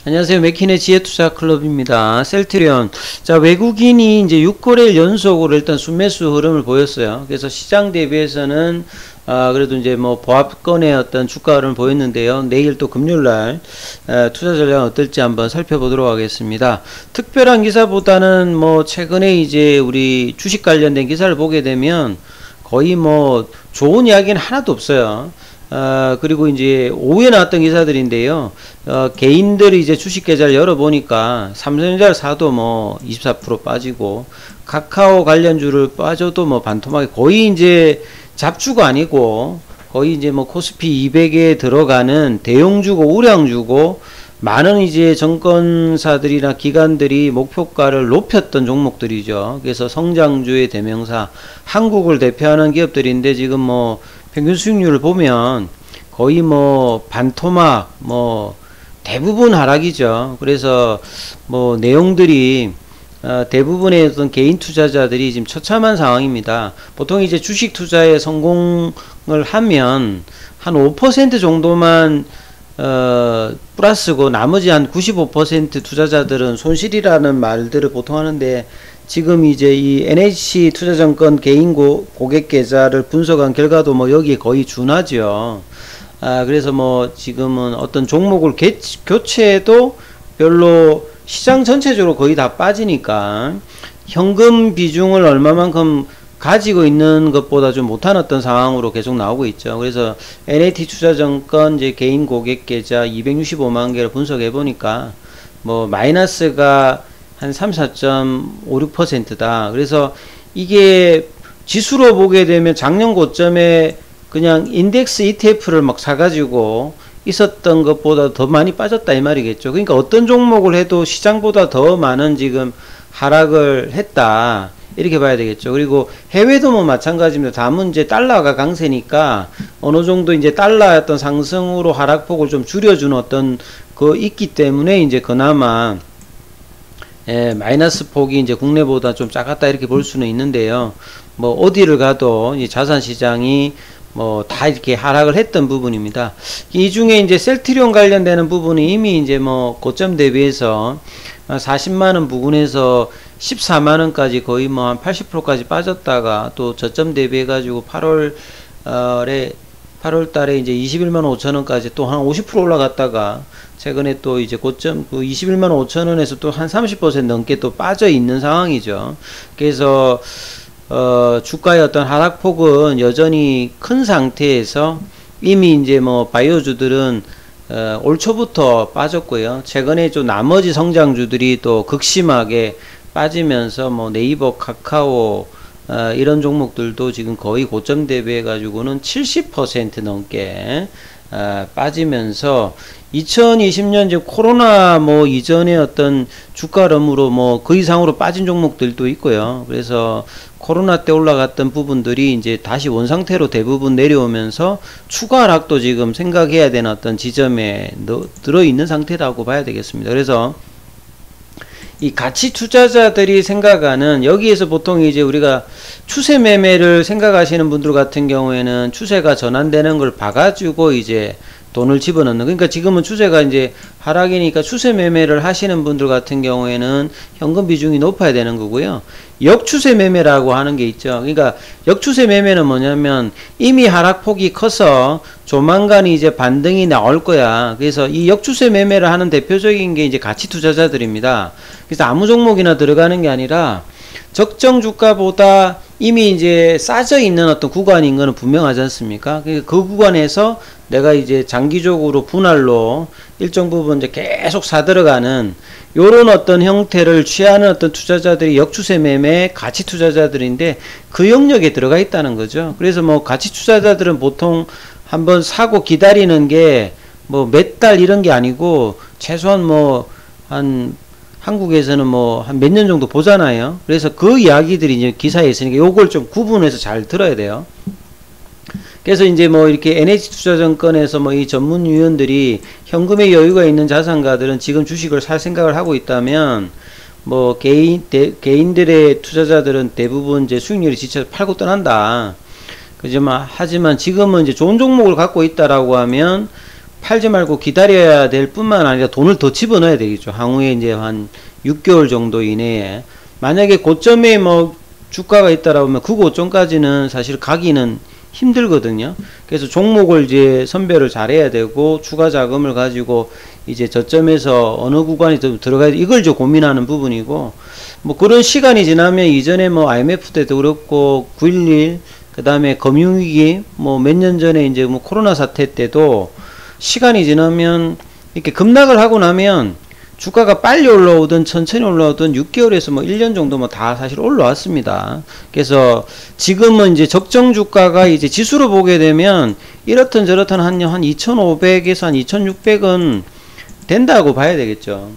안녕하세요. 맥킨의 지혜투자클럽입니다. 셀트리온. 자, 외국인이 이제 6거래일 연속으로 일단 순매수 흐름을 보였어요. 그래서 시장 대비해서는 그래도 이제 뭐 보합권의 어떤 주가 흐름을 보였는데요. 내일 또 금요일날 투자 전략은 어떨지 한번 살펴보도록 하겠습니다. 특별한 기사보다는 뭐 최근에 이제 우리 주식 관련된 기사를 보게 되면 거의 뭐 좋은 이야기는 하나도 없어요. 그리고 이제 오후에 나왔던 기사들인데요. 개인들이 이제 주식 계좌를 열어보니까 삼성전자를 사도 뭐 24% 빠지고, 카카오 관련주를 빠져도 뭐 반토막이 거의 이제 잡주가 아니고 거의 이제 뭐 코스피 200에 들어가는 대형주고 우량주고, 많은 이제 정권사들이나 기관들이 목표가를 높였던 종목들이죠. 그래서 성장주의 대명사, 한국을 대표하는 기업들인데 지금 뭐 평균 수익률을 보면 거의 뭐 반토막, 뭐 대부분 하락이죠. 그래서 뭐 내용들이 대부분의 어떤 개인 투자자들이 지금 처참한 상황입니다. 보통 이제 주식 투자에 성공을 하면 한 5% 정도만 플러스고, 나머지 한 95% 투자자들은 손실이라는 말들을 보통 하는데, 지금 이제 이 NH 투자증권 개인 고객 계좌를 분석한 결과도 뭐 여기에 거의 준하죠. 그래서 뭐 지금은 어떤 종목을 교체해도 별로 시장 전체적으로 거의 다 빠지니까 현금 비중을 얼마만큼 가지고 있는 것보다 좀 못한 어떤 상황으로 계속 나오고 있죠. 그래서 NH 투자증권 이제 개인 고객 계좌 265만 개를 분석해 보니까 뭐 마이너스가 한 34.56%다. 그래서 이게 지수로 보게 되면 작년 고점에 그냥 인덱스 ETF를 막 사가지고 있었던 것보다 더 많이 빠졌다 이 말이겠죠. 그러니까 어떤 종목을 해도 시장보다 더 많은 지금 하락을 했다, 이렇게 봐야 되겠죠. 그리고 해외도 뭐 마찬가지입니다. 다만 이제 달러가 강세니까 어느 정도 이제 달러의 어떤 상승으로 하락폭을 좀 줄여주는 어떤 그 있기 때문에 이제 그나마 마이너스 폭이 이제 국내보다 좀 작았다, 이렇게 볼 수는 있는데요. 뭐 어디를 가도 이 자산 시장이 뭐 다 이렇게 하락을 했던 부분입니다. 이 중에 이제 셀트리온 관련되는 부분이 이미 이제 뭐 고점 대비해서 40만원 부근에서 14만원까지 거의 뭐 한 80%까지 빠졌다가 또 저점 대비해 가지고 8월달에 이제 21만 5천원까지 또 한 50% 올라갔다가 최근에 또 이제 고점 그 21만 5천원에서 또 한 30% 넘게 또 빠져 있는 상황이죠. 그래서 주가의 어떤 하락폭은 여전히 큰 상태에서 이미 이제 뭐 바이오주들은 올 초부터 빠졌고요. 최근에 좀 나머지 성장주들이 또 극심하게 빠지면서 뭐 네이버, 카카오 이런 종목들도 지금 거의 고점 대비해 가지고는 70% 넘게 빠지면서 2020년 이제 코로나 뭐 이전의 어떤 주가름으로 뭐 그 이상으로 빠진 종목들도 있고요. 그래서 코로나 때 올라갔던 부분들이 이제 다시 원상태로 대부분 내려오면서 추가 하락도 지금 생각해야 되는 어떤 지점에 들어있는 상태라고 봐야 되겠습니다. 그래서 이 가치 투자자들이 생각하는, 여기에서 보통 이제 우리가 추세 매매를 생각하시는 분들 같은 경우에는 추세가 전환되는 걸 봐가지고 이제 돈을 집어넣는, 그러니까 지금은 추세가 이제 하락이니까 추세 매매를 하시는 분들 같은 경우에는 현금 비중이 높아야 되는 거고요. 역추세 매매라고 하는 게 있죠. 그러니까 역추세 매매는 뭐냐면 이미 하락폭이 커서 조만간 이제 반등이 나올 거야. 그래서 이 역추세 매매를 하는 대표적인 게 이제 가치 투자자들입니다. 그래서 아무 종목이나 들어가는 게 아니라 적정 주가보다 이미 이제 싸져 있는 어떤 구간인 거는 분명하지 않습니까? 그 구간에서 내가 이제 장기적으로 분할로 일정 부분 이제 계속 사들어가는 요런 어떤 형태를 취하는 어떤 투자자들이 역추세 매매 가치 투자자들인데, 그 영역에 들어가 있다는 거죠. 그래서 뭐 가치 투자자들은 보통 한번 사고 기다리는 게 뭐 몇 달 이런 게 아니고 최소한 뭐 한국에서는 뭐 한 몇 년 정도 보잖아요. 그래서 그 이야기들이 이제 기사에 있으니까 요걸 좀 구분해서 잘 들어야 돼요. 그래서 이제 뭐 이렇게 NH투자증권에서 뭐 이 전문위원들이 현금에 여유가 있는 자산가들은 지금 주식을 살 생각을 하고 있다면, 뭐 개인들의 투자자들은 대부분 이제 수익률이 지쳐서 팔고 떠난다. 하지만 지금은 이제 좋은 종목을 갖고 있다라고 하면 팔지 말고 기다려야 될 뿐만 아니라 돈을 더 집어넣어야 되겠죠. 향후에 이제 한 6개월 정도 이내에 만약에 고점에 뭐 주가가 있다라고 하면 그 고점까지는 사실 가기는 힘들거든요. 그래서 종목을 이제 선별을 잘해야 되고 추가 자금을 가지고 이제 저점에서 어느 구간이 좀 들어가야 돼, 이걸 좀 고민하는 부분이고, 뭐 그런 시간이 지나면 이전에 뭐 IMF 때도 그렇고 9.11 그 다음에 금융위기 뭐 몇 년 전에 이제 뭐 코로나 사태 때도 시간이 지나면 이렇게 급락을 하고 나면 주가가 빨리 올라오든 천천히 올라오든 6개월에서 뭐 1년 정도 뭐 다 사실 올라왔습니다. 그래서 지금은 이제 적정 주가가 이제 지수로 보게 되면 이렇든 저렇든 한 2,500에서 한 2,600은 된다고 봐야 되겠죠.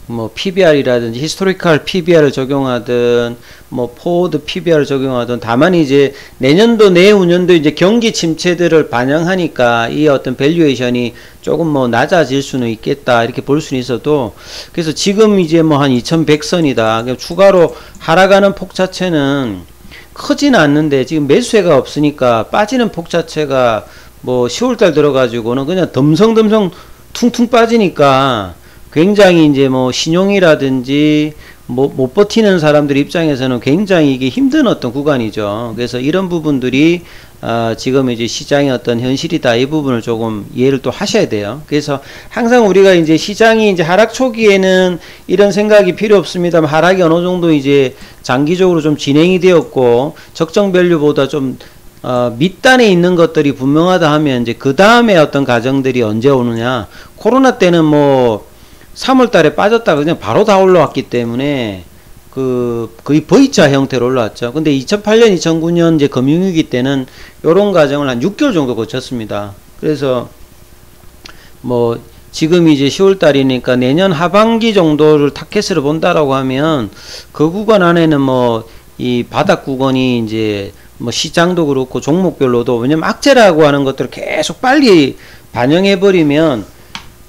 뭐 PBR이라든지 히스토리컬 PBR을 적용하든 뭐 포워드 PBR을 적용하든, 다만 이제 내년도 내후년도 이제 경기 침체들을 반영하니까 이 어떤 밸류에이션이 조금 뭐 낮아질 수는 있겠다 이렇게 볼 수는 있어도, 그래서 지금 이제 뭐 한 2100선이다 추가로 하락하는 폭 자체는 크지는 않는데, 지금 매수세가 없으니까 빠지는 폭 자체가 뭐 10월달 들어가지고는 그냥 덤성덤성 퉁퉁 빠지니까 굉장히 이제 뭐 신용이라든지 뭐 못 버티는 사람들 입장에서는 굉장히 이게 힘든 어떤 구간이죠. 그래서 이런 부분들이 지금 이제 시장의 어떤 현실이다, 이 부분을 조금 이해를 또 하셔야 돼요. 그래서 항상 우리가 이제 시장이 이제 하락 초기에는 이런 생각이 필요 없습니다만, 하락이 어느 정도 이제 장기적으로 좀 진행이 되었고 적정 밸류보다 좀 밑단에 있는 것들이 분명하다 하면 이제 그 다음에 어떤 가정들이 언제 오느냐. 코로나 때는 뭐 3월 달에 빠졌다가 그냥 바로 다 올라왔기 때문에 거의 V자 형태로 올라왔죠. 근데 2008년, 2009년 이제 금융위기 때는 요런 과정을 한 6개월 정도 거쳤습니다. 그래서 뭐 지금 이제 10월 달이니까 내년 하반기 정도를 타켓으로 본다라고 하면 그 구간 안에는 뭐 이 바닥 구간이 이제 뭐 시장도 그렇고 종목별로도, 왜냐면 악재라고 하는 것들을 계속 빨리 반영해 버리면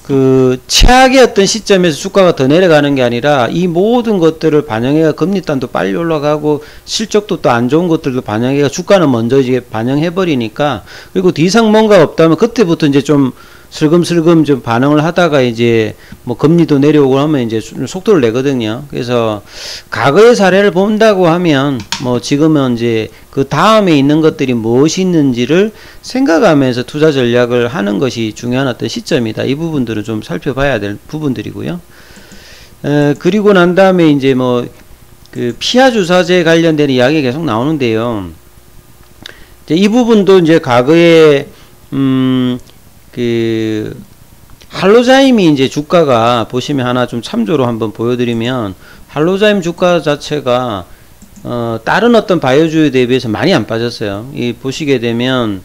그 최악의 어떤 시점에서 주가가 더 내려가는 게 아니라 이 모든 것들을 반영해가 금리단도 빨리 올라가고 실적도 또 안 좋은 것들도 반영해가 주가는 먼저 이제 반영해 버리니까, 그리고 더 이상 뭔가 없다면 그때부터 이제 좀 슬금슬금 좀 반응을 하다가 이제 뭐 금리도 내려오고 하면 이제 속도를 내거든요. 그래서 과거의 사례를 본다고 하면 뭐 지금은 이제 그 다음에 있는 것들이 무엇이 있는지를 생각하면서 투자 전략을 하는 것이 중요한 어떤 시점이다. 이 부분들은 좀 살펴봐야 될 부분들이고요. 그리고 난 다음에 이제 뭐 그 피하 주사제 관련된 이야기 계속 나오는데요. 이제 이 부분도 이제 과거에 그 할로자임이 이제 주가가 보시면 하나 좀 참조로 한번 보여드리면, 할로자임 주가 자체가 다른 어떤 바이오주에 대비해서 많이 안 빠졌어요. 이 보시게 되면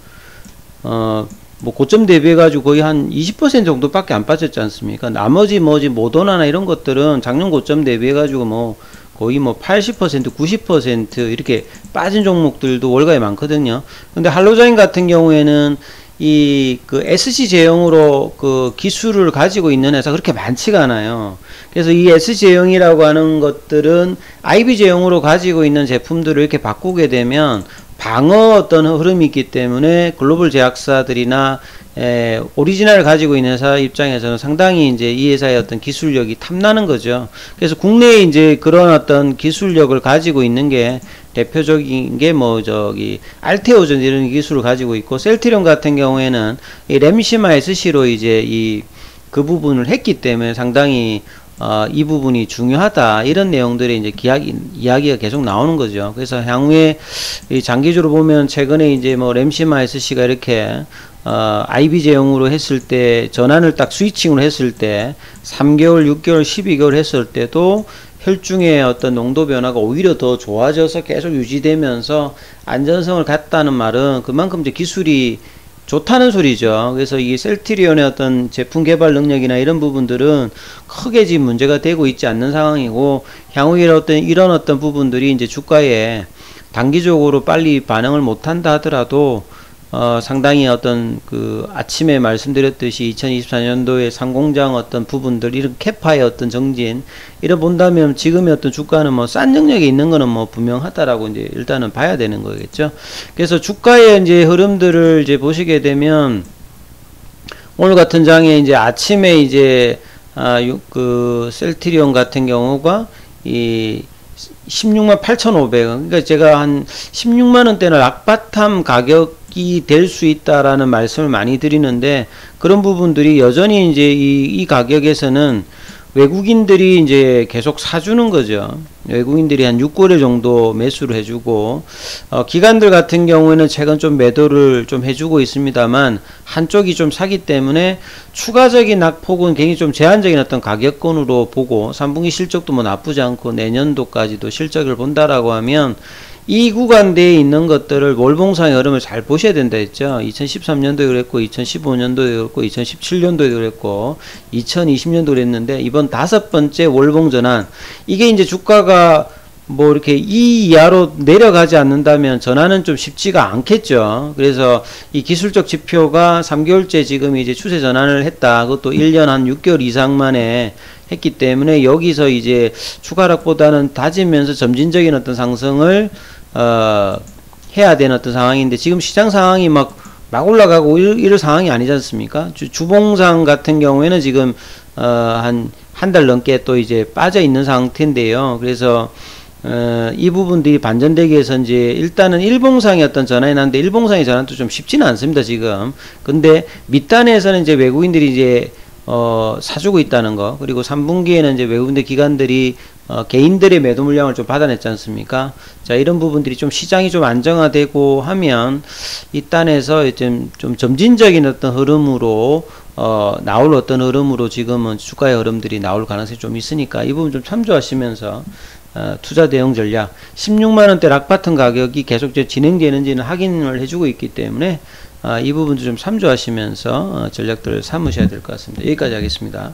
뭐 고점 대비해 가지고 거의 한 20% 정도밖에 안 빠졌지 않습니까? 나머지 뭐지 모더나나 이런 것들은 작년 고점 대비해 가지고 뭐 거의 뭐 80%, 90% 이렇게 빠진 종목들도 월가에 많거든요. 근데 할로자임 같은 경우에는 이 그 SC 제형으로 그 기술을 가지고 있는 회사 그렇게 많지가 않아요. 그래서 이 SC 제형이라고 하는 것들은 IB 제형으로 가지고 있는 제품들을 이렇게 바꾸게 되면 방어 어떤 흐름이 있기 때문에 글로벌 제약사들이나 오리지널을 가지고 있는 회사 입장에서는 상당히 이제 이 회사의 어떤 기술력이 탐나는 거죠. 그래서 국내에 이제 그런 어떤 기술력을 가지고 있는 게 대표적인 게 뭐 저기 알테오전 이런 기술을 가지고 있고, 셀트리온 같은 경우에는 이 램시마 SC로 이제 그 부분을 했기 때문에 상당히 이 부분이 중요하다, 이런 내용들의 이제 이야기가 계속 나오는 거죠. 그래서 향후에 장기적으로 보면 최근에 이제 뭐 램시마 SC가 이렇게 IB 제형으로 했을 때 전환을 딱 스위칭으로 했을 때 3개월, 6개월, 12개월 했을 때도 혈중의 어떤 농도 변화가 오히려 더 좋아져서 계속 유지되면서 안전성을 갖다는 말은 그만큼 이제 기술이 좋다는 소리죠. 그래서 이 셀트리온의 어떤 제품 개발 능력이나 이런 부분들은 크게 지금 문제가 되고 있지 않는 상황이고, 향후에 이런 어떤 부분들이 이제 주가에 단기적으로 빨리 반응을 못한다 하더라도 상당히 어떤 그 아침에 말씀드렸듯이 2024년도에 상공장 어떤 부분들, 이런 캐파의 어떤 정진 이런 본다면 지금의 어떤 주가는 뭐 싼 능력이 있는 거는 뭐 분명하다라고 이제 일단은 봐야 되는 거겠죠. 그래서 주가의 이제 흐름들을 이제 보시게 되면 오늘 같은 장에 이제 아침에 이제 그 셀트리온 같은 경우가 이 16만 8,500원. 그러니까 제가 한 16만 원대는 락바탐 가격이 될 수 있다라는 말씀을 많이 드리는데, 그런 부분들이 여전히 이제 이 가격에서는 외국인들이 이제 계속 사주는 거죠. 외국인들이 한 6거래 정도 매수를 해주고, 기관들 같은 경우에는 최근 좀 매도를 좀 해주고 있습니다만, 한쪽이 좀 사기 때문에 추가적인 낙폭은 굉장히 좀 제한적인 어떤 가격권으로 보고, 3분기 실적도 뭐 나쁘지 않고 내년도까지도 실적을 본다라고 하면, 이 구간대에 있는 것들을 월봉상의 흐름을 잘 보셔야 된다 했죠. 2013년도에 그랬고, 2015년도에 그랬고, 2017년도에 그랬고, 2020년도에 그랬는데, 이번 5번째 월봉 전환, 이게 이제 주가가 뭐 이렇게 이 이하로 내려가지 않는다면 전환은 좀 쉽지가 않겠죠. 그래서 이 기술적 지표가 3개월째 지금 이제 추세 전환을 했다. 그것도 1년 한 6개월 이상 만에 했기 때문에 여기서 이제 추가락보다는 다지면서 점진적인 어떤 상승을 해야 되는 어떤 상황인데, 지금 시장 상황이 막 올라가고 이럴 상황이 아니지 않습니까? 주봉상 같은 경우에는 지금 한 달 넘게 또 이제 빠져 있는 상태인데요. 그래서 이 부분들이 반전되기 위해서 이제 일단은 일봉상의 어떤 전환이 나는데, 일봉상의 전환도 좀 쉽지는 않습니다, 지금. 근데 밑단에서는 이제 외국인들이 이제 사주고 있다는 거, 그리고 3분기에는 이제 외국인들 기관들이 개인들의 매도 물량을 좀 받아냈지 않습니까? 자, 이런 부분들이 좀 시장이 좀 안정화되고 하면 이 단에서 좀 점진적인 어떤 흐름으로 나올 어떤 흐름으로 지금은 주가의 흐름들이 나올 가능성이 좀 있으니까 이 부분 좀 참조하시면서 투자 대응 전략, 16만원대 락바텀 가격이 계속 진행되는지는 확인을 해주고 있기 때문에 이 부분도 좀 참조하시면서 전략들을 삼으셔야 될 것 같습니다. 여기까지 하겠습니다.